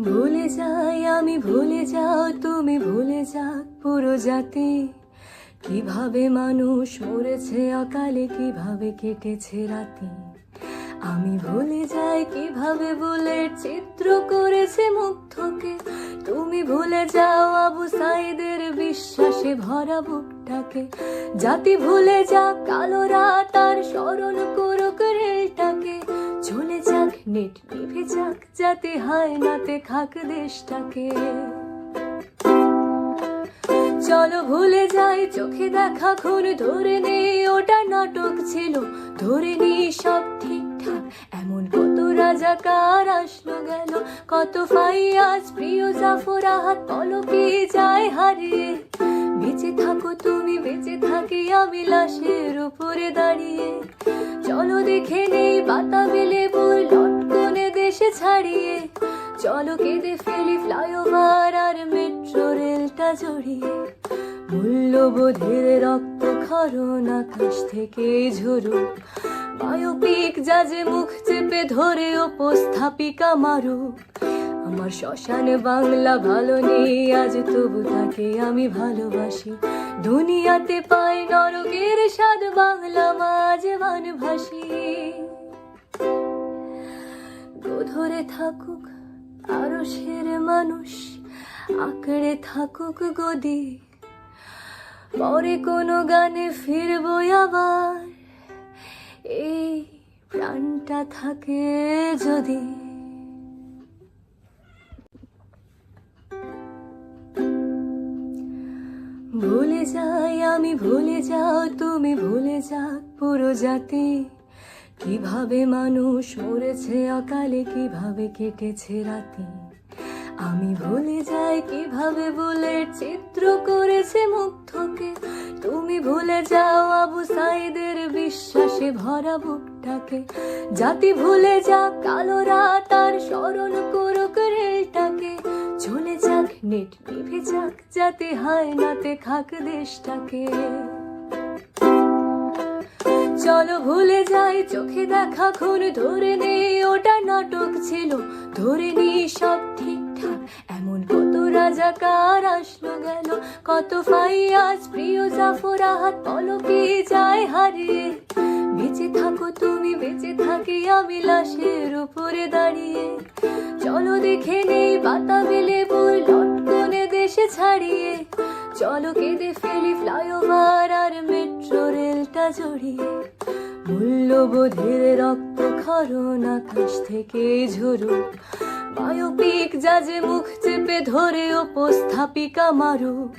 ভুলে যাই আমি, ভুলে যাও তুমি, ভুলে যাক পুরো জাতি। কিভাবে মানুষ মরেছে অকালে, কিভাবে কেটেছে রাতি। আমি ভুলে যাই কিভাবে বুলেট চিত্র করেছে মুগ্ধকে। তুমি ভুলে যাও আবু সাইদের বিশ্বাসে ভরা বুকটাকে। জাতি ভুলে যাক কালো রাত আর স্মরণ করুক রেলটাকে। চলে যাক নেট নিভে যাক, যাতে হায় নাতে খাক দেশটাকে। চলো ভুলে যাই চোখে দেখা খুন, ধরে নেই ওটা নাটক ছিল। ধরে নেই সব ঠিকঠাক, এমন কত রাজাকার আসলো গেল। কত ফাইয়াজ প্রিয় জাফর আহাত পলকে যায় হারিয়ে। বেঁচে থাকো তুমি, বেঁচে থাকি আমি লাশের উপরে দাঁড়িয়ে। চলো দেখে নেই বাতাবি লেবুর লটকনে দেশে ছাড়িয়ে। চলো কেঁদে ফেলি ফ্লাইওভার আর মেট্রো রেলটা জড়িয়ে। মূল্যবোধের রক্ত খরণ আকাশ থেকে ঝরুক। বায়োপিক জাজে মুখ চেপে ধরে উপস্থাপিকা মারুক। আমার শ্মশানে বাংলা ভালো নেই আজ, তবু তাকে আমি ভালোবাসি। দুনিয়াতে পাই নরকের স্বাদ, বাংলা মাঝ বানভাসী। ধরে থাকুক আরো সের মানুষ, আঁকড়ে থাকুক গদি। পরে কোনো গানে ফিরবো আবার, এই প্রাণটা থাকে যদি। ভুলে যাই আমি, ভুলে যাও তুমি, ভুলে যাক পুরো জাতি। কিভাবে মানুষ মরেছে অকালে, কিভাবে কেটেছে রাতি। আমি ভুলে যাই কিভাবে বুলেট চিত্র করেছে মুগ্ধকে। তুমি ভুলে যাও আবু সাইদের বিশ্বাসে ভরা বুকটাকে। জাতি ভুলে যাক কালো রাত আর স্মরণ করুক রেলটাকে। চলে যাক নেট নিভে যাক, যাতে হায় নাতে খাক দেশটাকে। চলো ভুলে যাই চোখে দেখা খুন, ধরে নেই ওটা নাটক ছিল। ধরে নেই সব ঠিকঠাক, এমন কত রাজাকার আসলো গেল। কত ফাইয়াজ প্রিয় জাফর আহাত পলকে যায় হারিয়ে। বেঁচে থাকো তুমি, বেঁচে থাকি আমি লাশের উপরে দাঁড়িয়ে। চলো দেখে নেই বাতাবি লেবুর লটকনে দেশে ছাড়িয়ে। চলো কেঁদে ফেলি ফ্লাইওভার আর মেট্রো রেলটা জড়িয়ে। মূল্যবোধের রক্ত খরণ আকাশ থেকে ঝরুক। বায়োপিক জাজে মুখ চেপে ধরে উপস্থাপিকা মারুক।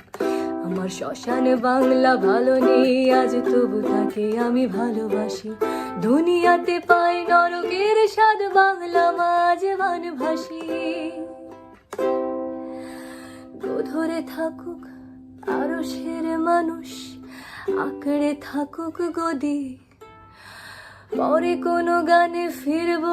আমার শ্মশানে বাংলা ভালো নেই আজ, তবু তাকে আমি ভালোবাসি। দুনিয়াতে পাই নরকের স্বাদ, বাংলা মাঝ বানভাসী। ধরে থাকুক আরো সের মানুষ, আঁকড়ে থাকুক গদি। পরে কোনো গানে ফিরবো